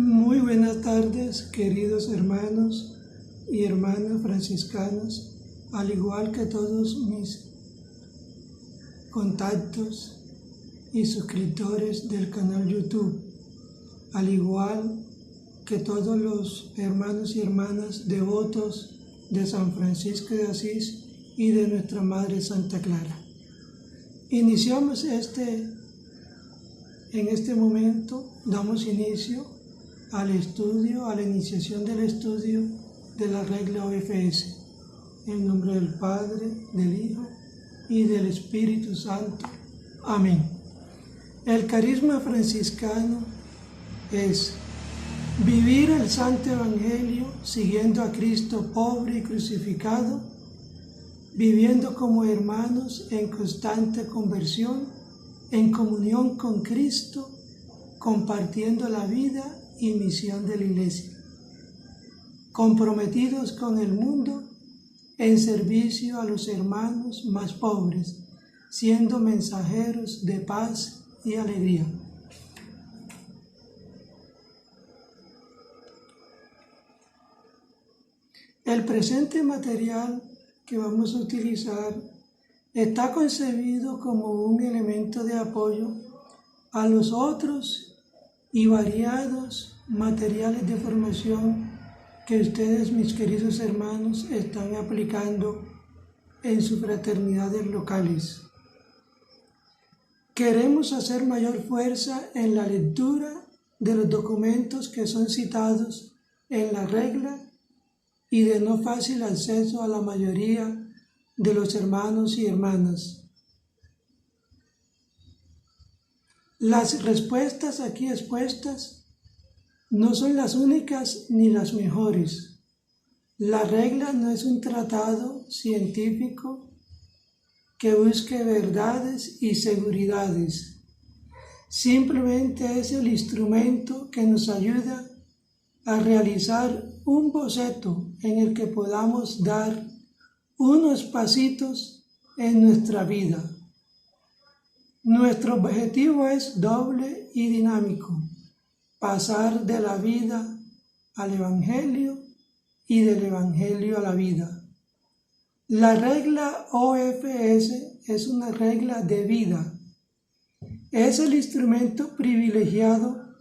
Muy buenas tardes, queridos hermanos y hermanas franciscanos, al igual que todos mis contactos y suscriptores del canal YouTube, al igual que todos los hermanos y hermanas devotos de San Francisco de Asís y de nuestra Madre Santa Clara. Iniciamos en este momento, damos inicio al estudio, a la iniciación del estudio de la regla OFS, en nombre del Padre, del Hijo y del Espíritu Santo. Amén. El carisma franciscano es vivir el Santo Evangelio siguiendo a Cristo pobre y crucificado, viviendo como hermanos en constante conversión, en comunión con Cristo, compartiendo la vida y misión de la Iglesia, comprometidos con el mundo en servicio a los hermanos más pobres, siendo mensajeros de paz y alegría. El presente material que vamos a utilizar está concebido como un elemento de apoyo a los otros y variados materiales de formación que ustedes, mis queridos hermanos, están aplicando en sus fraternidades locales. Queremos hacer mayor fuerza en la lectura de los documentos que son citados en la regla y de no fácil acceso a la mayoría de los hermanos y hermanas. Las respuestas aquí expuestas no son las únicas ni las mejores. La regla no es un tratado científico que busque verdades y seguridades. Simplemente es el instrumento que nos ayuda a realizar un boceto en el que podamos dar unos pasitos en nuestra vida. Nuestro objetivo es doble y dinámico: pasar de la vida al Evangelio y del Evangelio a la vida. La regla OFS es una regla de vida. Es el instrumento privilegiado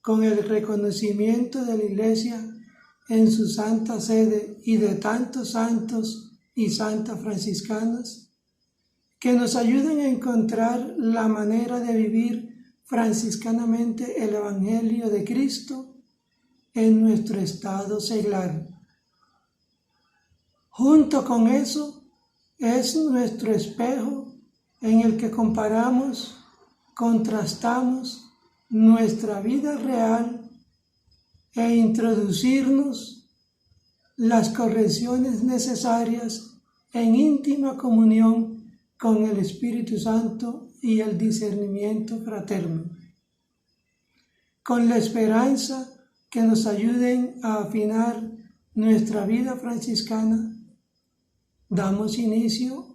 con el reconocimiento de la Iglesia en su santa sede y de tantos santos y santas franciscanas que nos ayudan a encontrar la manera de vivir franciscanamente el Evangelio de Cristo en nuestro estado seglar. Junto con eso, es nuestro espejo en el que comparamos, contrastamos nuestra vida real e introducirnos las correcciones necesarias en íntima comunión con el Espíritu Santo y el discernimiento fraterno, con la esperanza que nos ayuden a afinar nuestra vida franciscana. Damos inicio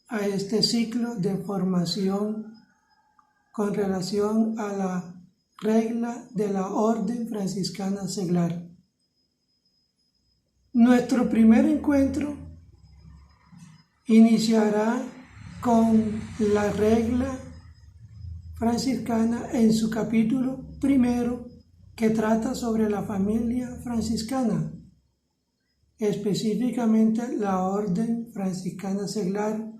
a este ciclo de formación con relación a la regla de la Orden Franciscana Seglar. Nuestro primer encuentro iniciará con la regla franciscana en su capítulo primero, que trata sobre la familia franciscana, específicamente la Orden Franciscana Seglar,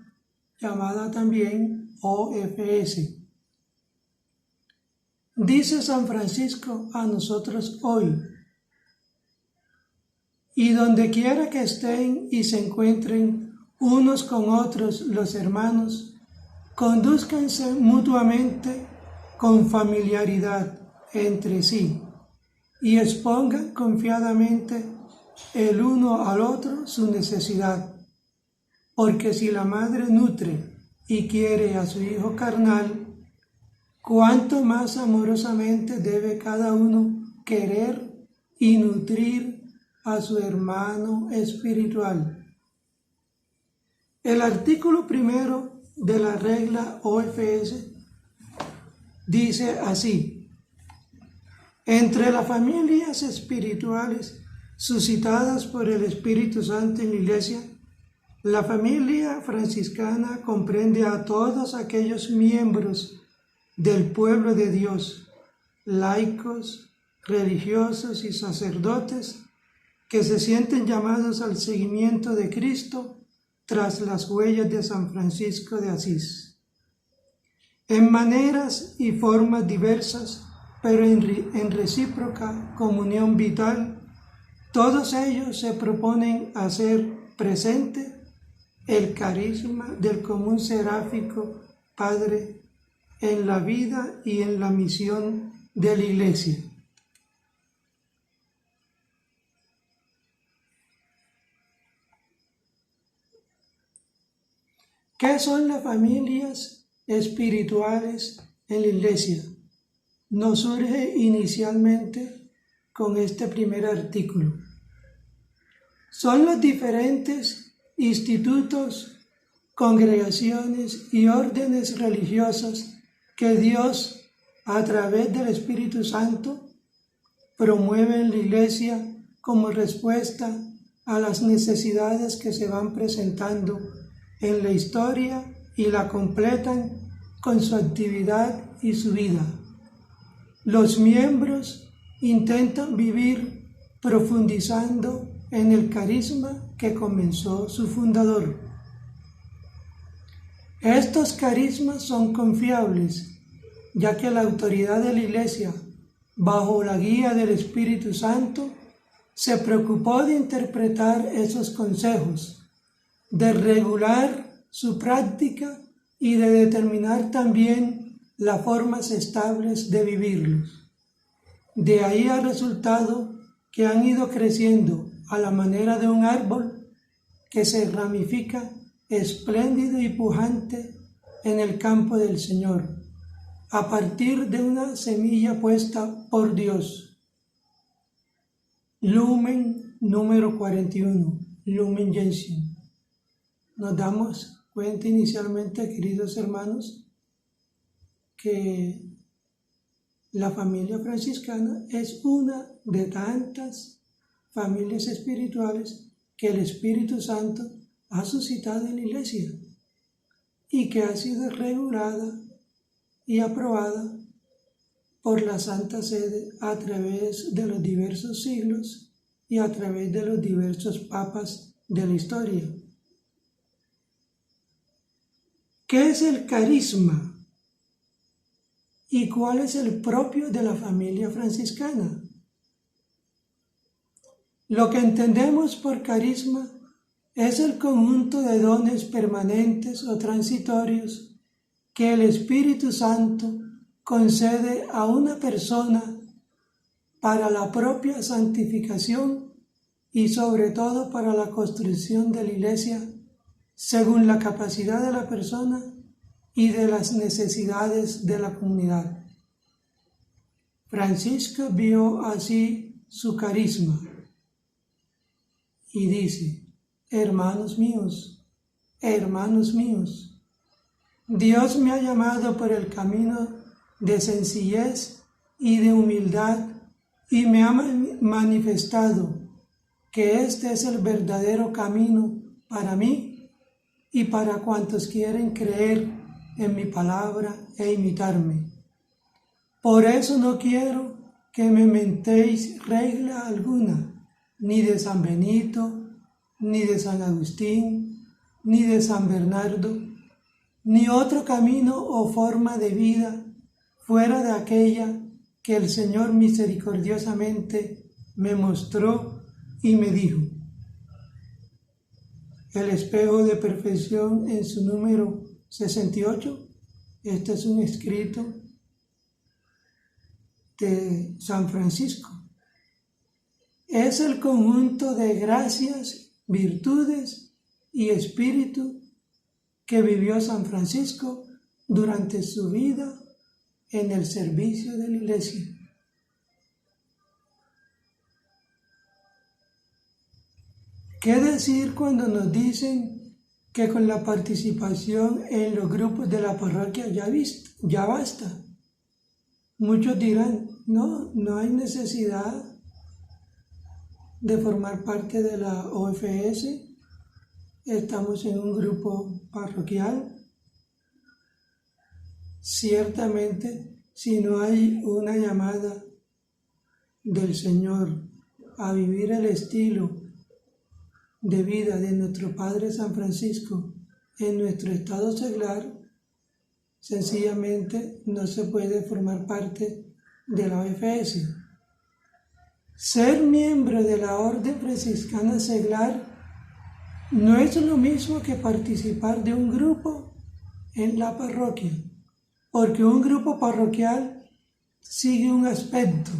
llamada también OFS. Dice San Francisco a nosotros hoy: y donde quiera que estén y se encuentren unos con otros los hermanos, condúzcanse mutuamente con familiaridad entre sí y expongan confiadamente el uno al otro su necesidad, porque si la madre nutre y quiere a su hijo carnal, cuánto más amorosamente debe cada uno querer y nutrir a su hermano espiritual. El artículo primero de la regla OFS dice así: Entre las familias espirituales suscitadas por el Espíritu Santo en la Iglesia, la familia franciscana comprende a todos aquellos miembros del pueblo de Dios, laicos, religiosos y sacerdotes, que se sienten llamados al seguimiento de Cristo tras las huellas de San Francisco de Asís. En maneras y formas diversas, pero en recíproca comunión vital, todos ellos se proponen hacer presente el carisma del común seráfico Padre en la vida y en la misión de la Iglesia. ¿Qué son las familias espirituales en la Iglesia? Nos surge inicialmente con este primer artículo. Son los diferentes institutos, congregaciones y órdenes religiosas que Dios, a través del Espíritu Santo, promueve en la Iglesia como respuesta a las necesidades que se van presentando en la historia y la completan con su actividad y su vida. Los miembros intentan vivir profundizando en el carisma que comenzó su fundador. Estos carismas son confiables, ya que la autoridad de la Iglesia, bajo la guía del Espíritu Santo, se preocupó de interpretar esos consejos, de regular su práctica y de determinar también las formas estables de vivirlos. De ahí ha resultado que han ido creciendo a la manera de un árbol que se ramifica espléndido y pujante en el campo del Señor, a partir de una semilla puesta por Dios. Lumen número 41, Lumen Gentium. Nos damos cuenta inicialmente, queridos hermanos, que la familia franciscana es una de tantas familias espirituales que el Espíritu Santo ha suscitado en la Iglesia y que ha sido regulada y aprobada por la Santa Sede a través de los diversos siglos y a través de los diversos papas de la historia. ¿Qué es el carisma? ¿Y cuál es el propio de la familia franciscana? Lo que entendemos por carisma es el conjunto de dones permanentes o transitorios que el Espíritu Santo concede a una persona para la propia santificación y sobre todo para la construcción de la Iglesia según la capacidad de la persona y de las necesidades de la comunidad. Francisco vio así su carisma y dice: hermanos míos, Dios me ha llamado por el camino de sencillez y de humildad y me ha manifestado que este es el verdadero camino para mí y para cuantos quieren creer en mi palabra e imitarme. Por eso no quiero que me mentéis regla alguna, ni de San Benito, ni de San Agustín, ni de San Bernardo, ni otro camino o forma de vida fuera de aquella que el Señor misericordiosamente me mostró y me dijo. El espejo de perfección en su número 68, este es un escrito de San Francisco. Es el conjunto de gracias, virtudes y espíritu que vivió San Francisco durante su vida en el servicio de la Iglesia. ¿Qué decir cuando nos dicen que con la participación en los grupos de la parroquia ya basta? Muchos dirán, no hay necesidad de formar parte de la OFS, estamos en un grupo parroquial. Ciertamente, si no hay una llamada del Señor a vivir el estilo de vida de nuestro Padre San Francisco en nuestro estado seglar, sencillamente no se puede formar parte de la OFS. Ser miembro de la Orden Franciscana Seglar no es lo mismo que participar de un grupo en la parroquia, porque un grupo parroquial sigue un aspecto: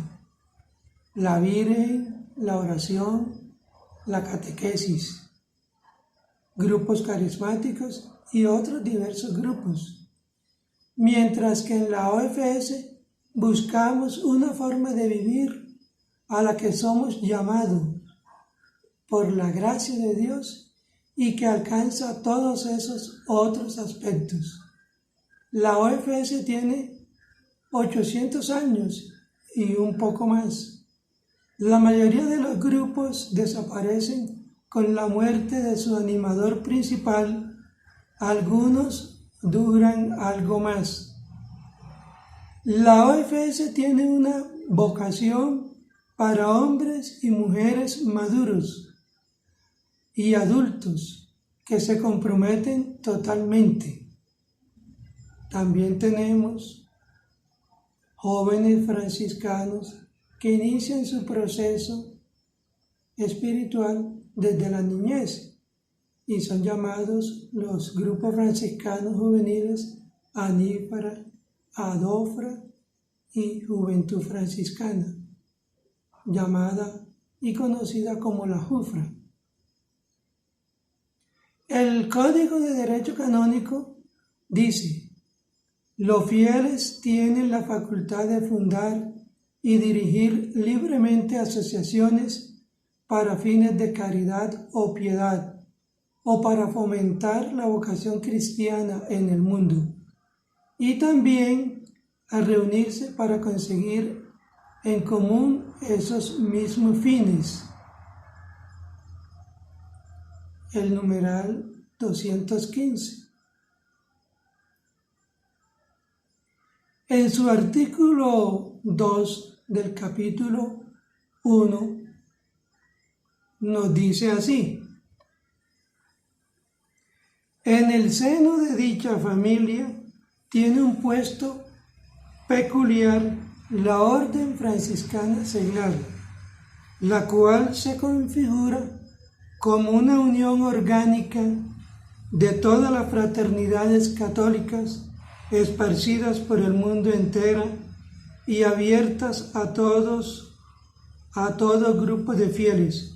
la Virgen, la oración, la catequesis, grupos carismáticos y otros diversos grupos. Mientras que en la OFS buscamos una forma de vivir a la que somos llamados por la gracia de Dios y que alcanza todos esos otros aspectos. La OFS tiene 800 años y un poco más. La mayoría de los grupos desaparecen con la muerte de su animador principal, algunos duran algo más. La OFS tiene una vocación para hombres y mujeres maduros y adultos que se comprometen totalmente. También tenemos jóvenes franciscanos que inician su proceso espiritual desde la niñez y son llamados los grupos franciscanos juveniles Anífara, Adofra y Juventud Franciscana, llamada y conocida como la JUFRA. El Código de Derecho Canónico dice: los fieles tienen la facultad de fundar y dirigir libremente asociaciones para fines de caridad o piedad, o para fomentar la vocación cristiana en el mundo, y también a reunirse para conseguir en común esos mismos fines. El numeral 215. En su artículo 2 del capítulo 1 nos dice así: en el seno de dicha familia tiene un puesto peculiar la Orden Franciscana Seglar, la cual se configura como una unión orgánica de todas las fraternidades católicas esparcidas por el mundo entero y abiertas a todo grupo de fieles,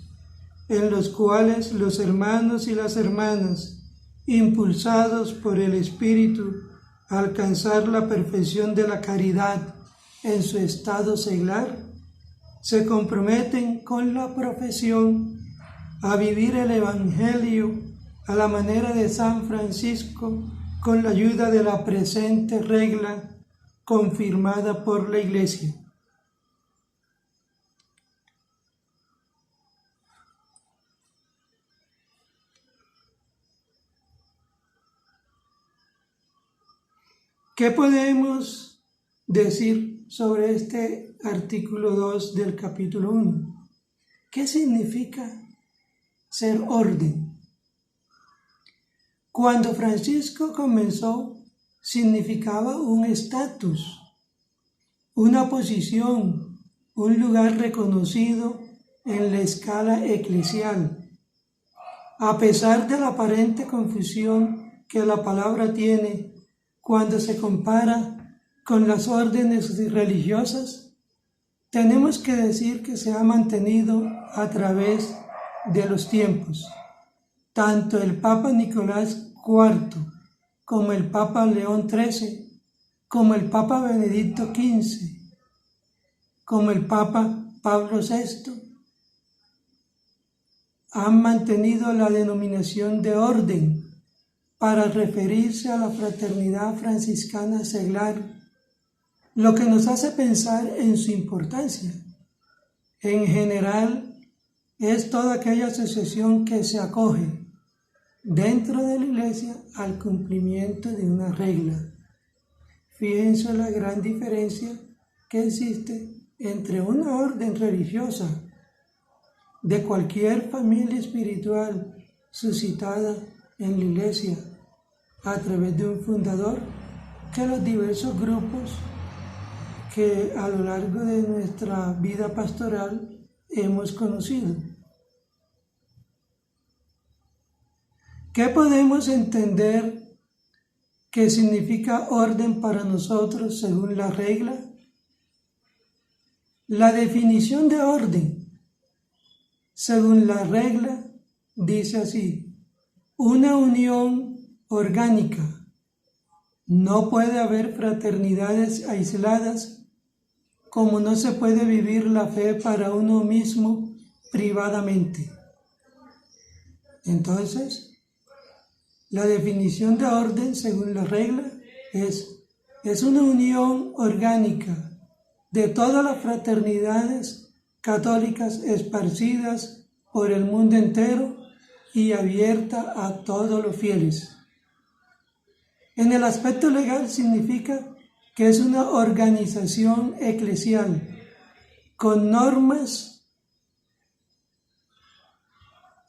en los cuales los hermanos y las hermanas, impulsados por el Espíritu a alcanzar la perfección de la caridad en su estado seglar, se comprometen con la profesión a vivir el Evangelio a la manera de San Francisco, con la ayuda de la presente regla confirmada por la Iglesia. ¿Qué podemos decir sobre este artículo 2 del capítulo 1? ¿Qué significa ser orden? Cuando Francisco comenzó, significaba un estatus, una posición, un lugar reconocido en la escala eclesial. A pesar de la aparente confusión que la palabra tiene cuando se compara con las órdenes religiosas, tenemos que decir que se ha mantenido a través de los tiempos. Tanto el Papa Nicolás IV, como el Papa León XIII, como el Papa Benedicto XV, como el Papa Pablo VI, han mantenido la denominación de orden para referirse a la fraternidad franciscana seglar, lo que nos hace pensar en su importancia. En general, es toda aquella asociación que se acoge dentro de la Iglesia al cumplimiento de una regla. Fíjense la gran diferencia que existe entre una orden religiosa de cualquier familia espiritual suscitada en la Iglesia a través de un fundador, que los diversos grupos que a lo largo de nuestra vida pastoral hemos conocido. ¿Qué podemos entender que significa orden para nosotros según la regla? La definición de orden según la regla dice así: una unión orgánica. No puede haber fraternidades aisladas, como no se puede vivir la fe para uno mismo privadamente. Entonces, la definición de orden según la regla es una unión orgánica de todas las fraternidades católicas esparcidas por el mundo entero y abierta a todos los fieles. En el aspecto legal significa que es una organización eclesial con normas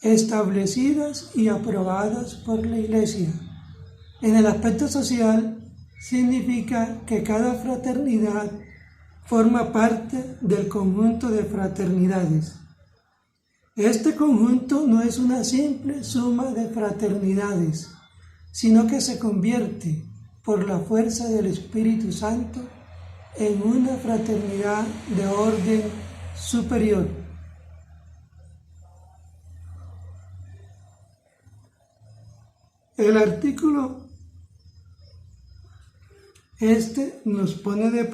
establecidas y aprobadas por la Iglesia. En el aspecto social significa que cada fraternidad forma parte del conjunto de fraternidades. Este conjunto no es una simple suma de fraternidades, sino que se convierte por la fuerza del Espíritu Santo en una fraternidad de orden superior. El artículo nos pone de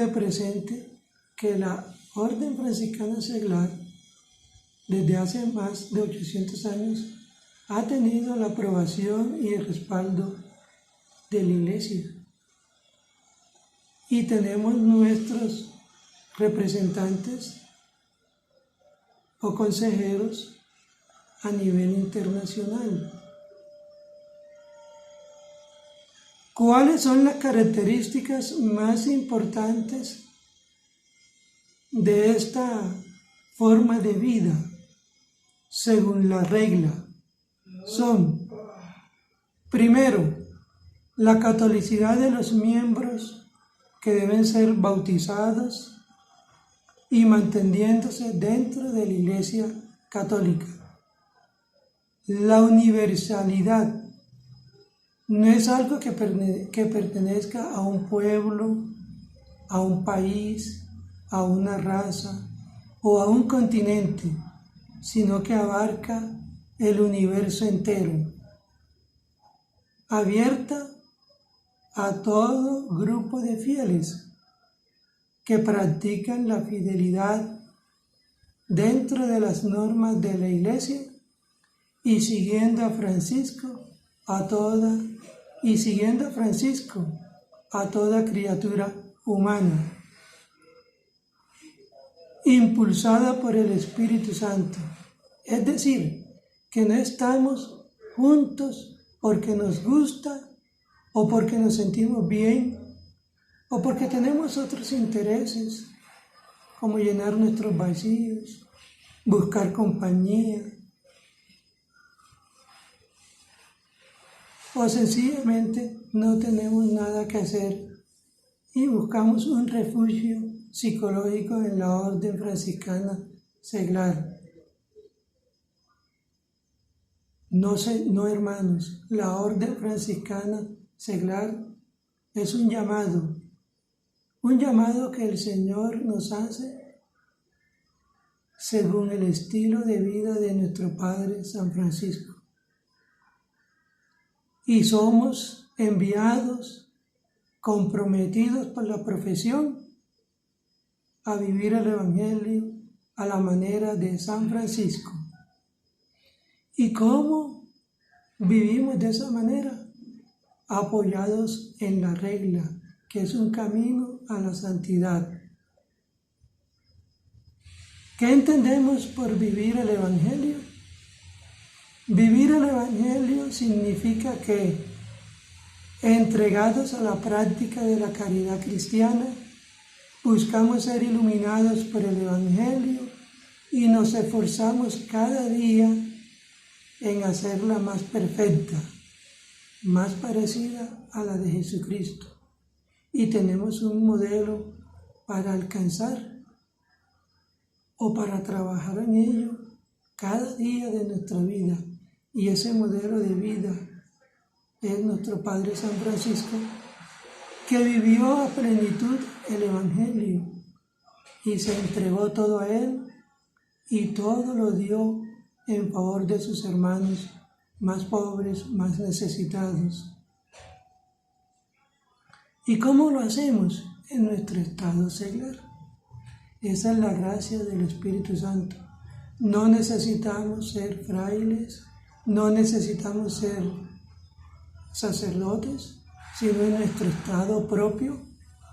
presente que la Orden Franciscana Seglar, desde hace más de 800 años, ha tenido la aprobación y el respaldo de la Iglesia. Y tenemos nuestros representantes o consejeros a nivel internacional. ¿Cuáles son las características más importantes de esta forma de vida según la regla? Son, primero, la catolicidad de los miembros, que deben ser bautizados y manteniéndose dentro de la Iglesia Católica. La universalidad no es algo que pertenezca a un pueblo, a un país, a una raza o a un continente, sino que abarca el universo entero, abierta a todo grupo de fieles que practican la fidelidad dentro de las normas de la Iglesia y siguiendo a Francisco a toda criatura humana, impulsada por el Espíritu Santo. Es decir, que no estamos juntos porque nos gusta o porque nos sentimos bien o porque tenemos otros intereses, como llenar nuestros vacíos, buscar compañía, o sencillamente no tenemos nada que hacer y buscamos un refugio psicológico en la Orden Franciscana Seglar. No, hermanos, la Orden Franciscana Seglar es un llamado que el Señor nos hace según el estilo de vida de nuestro Padre San Francisco. Y somos enviados, comprometidos por la profesión, a vivir el Evangelio a la manera de San Francisco. ¿Y cómo vivimos de esa manera? apoyados en la regla, que es un camino a la santidad. ¿Qué entendemos por vivir el Evangelio? Vivir el Evangelio significa que, entregados a la práctica de la caridad cristiana, buscamos ser iluminados por el Evangelio y nos esforzamos cada día en hacerla más perfecta, más parecida a la de Jesucristo. Y tenemos un modelo para alcanzar o para trabajar en ello cada día de nuestra vida. Y ese modelo de vida es nuestro Padre San Francisco, que vivió a plenitud el Evangelio y se entregó todo a él y todo lo dio en favor de sus hermanos más pobres, más necesitados. ¿Y cómo lo hacemos? En nuestro estado seglar. Esa es la gracia del Espíritu Santo. No necesitamos ser frailes, no necesitamos ser sacerdotes, sino en nuestro estado propio,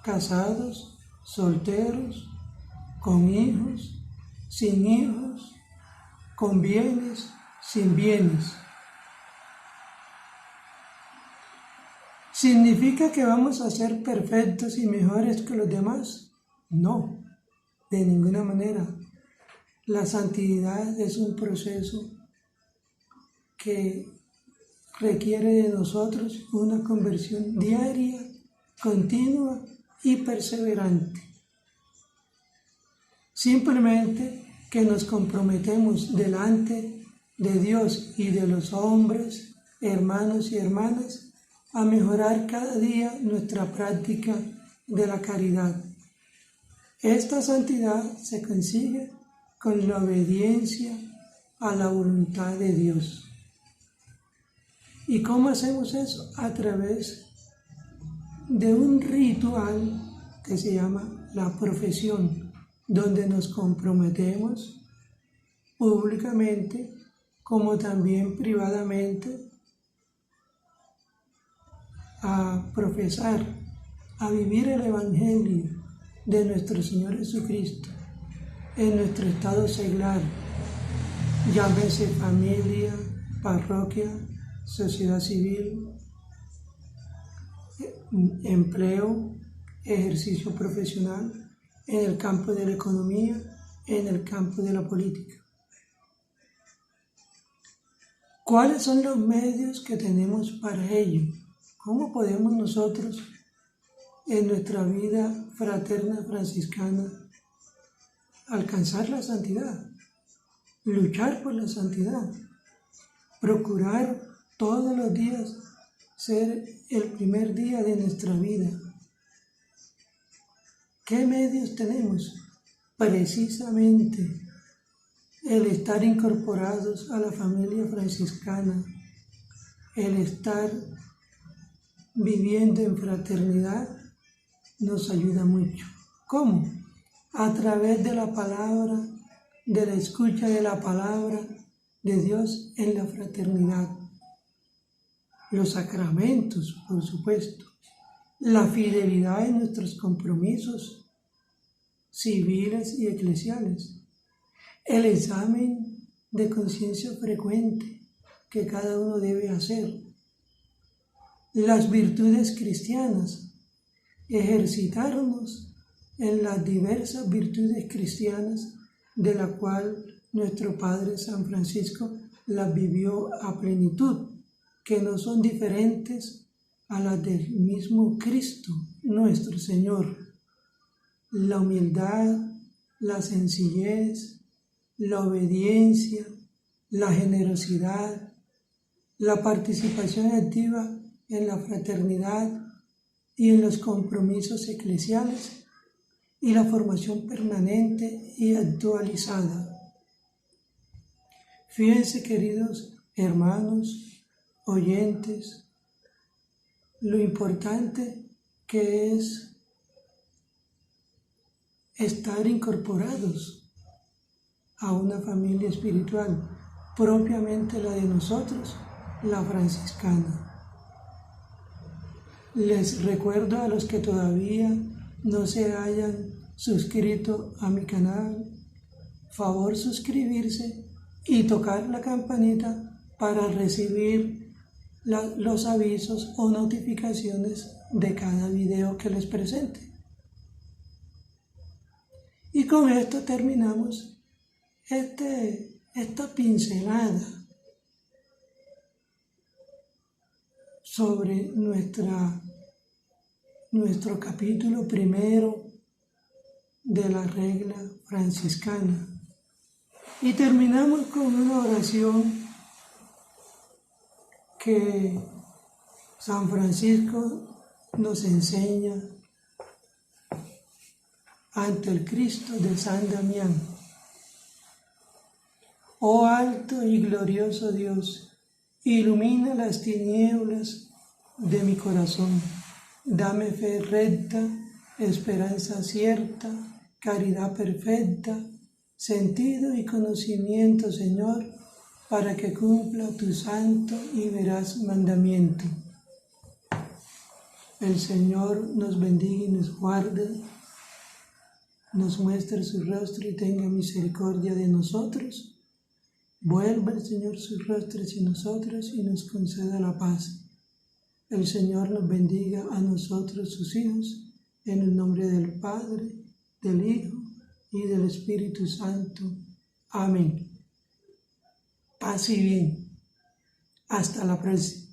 casados, solteros, con hijos, sin hijos, con bienes, sin bienes. ¿Significa que vamos a ser perfectos y mejores que los demás? No, de ninguna manera. La santidad es un proceso que requiere de nosotros una conversión diaria, continua y perseverante. Simplemente que nos comprometemos delante de Dios y de los hombres, hermanos y hermanas, a mejorar cada día nuestra práctica de la caridad. Esta santidad se consigue con la obediencia a la voluntad de Dios. ¿Y cómo hacemos eso? A través de un ritual que se llama la profesión, donde nos comprometemos públicamente como también privadamente a profesar, a vivir el Evangelio de nuestro Señor Jesucristo en nuestro estado seglar, llámese familia, parroquia, sociedad civil, empleo, ejercicio profesional, en el campo de la economía, en el campo de la política. ¿Cuáles son los medios que tenemos para ello? ¿Cómo podemos nosotros, en nuestra vida fraterna franciscana, alcanzar la santidad, luchar por la santidad, procurar todos los días ser el primer día de nuestra vida? ¿Qué medios tenemos? Precisamente el estar incorporados a la familia franciscana, el estar viviendo en fraternidad nos ayuda mucho. ¿Cómo? A través de la palabra, de la escucha de la palabra de Dios en la fraternidad. Los sacramentos, por supuesto. La fidelidad en nuestros compromisos civiles y eclesiales. El examen de conciencia frecuente que cada uno debe hacer. Las virtudes cristianas. Ejercitarnos en las diversas virtudes cristianas de la cual nuestro Padre San Francisco las vivió a plenitud, que no son diferentes a las del mismo Cristo, nuestro Señor. La humildad, la sencillez, la obediencia, la generosidad, la participación activa en la fraternidad y en los compromisos eclesiales y la formación permanente y actualizada. Fíjense, queridos hermanos, oyentes, lo importante que es estar incorporados a una familia espiritual, propiamente la de nosotros, la franciscana. Les recuerdo a los que todavía no se hayan suscrito a mi canal, favor suscribirse y tocar la campanita para recibir los avisos o notificaciones de cada video que les presente. Y con esto terminamos esta pincelada sobre nuestro capítulo primero de la regla franciscana. Y terminamos con una oración que San Francisco nos enseña ante el Cristo de San Damián. Oh alto y glorioso Dios, ilumina las tinieblas de mi corazón. Dame fe recta, esperanza cierta, caridad perfecta, sentido y conocimiento, Señor, para que cumpla tu santo y veraz mandamiento. El Señor nos bendiga y nos guarde, nos muestre su rostro y tenga misericordia de nosotros. Vuelva el Señor sus rostros hacia nosotros y nos conceda la paz. El Señor nos bendiga a nosotros, sus hijos, en el nombre del Padre, del Hijo y del Espíritu Santo. Amén. Paz y bien. Hasta la próxima.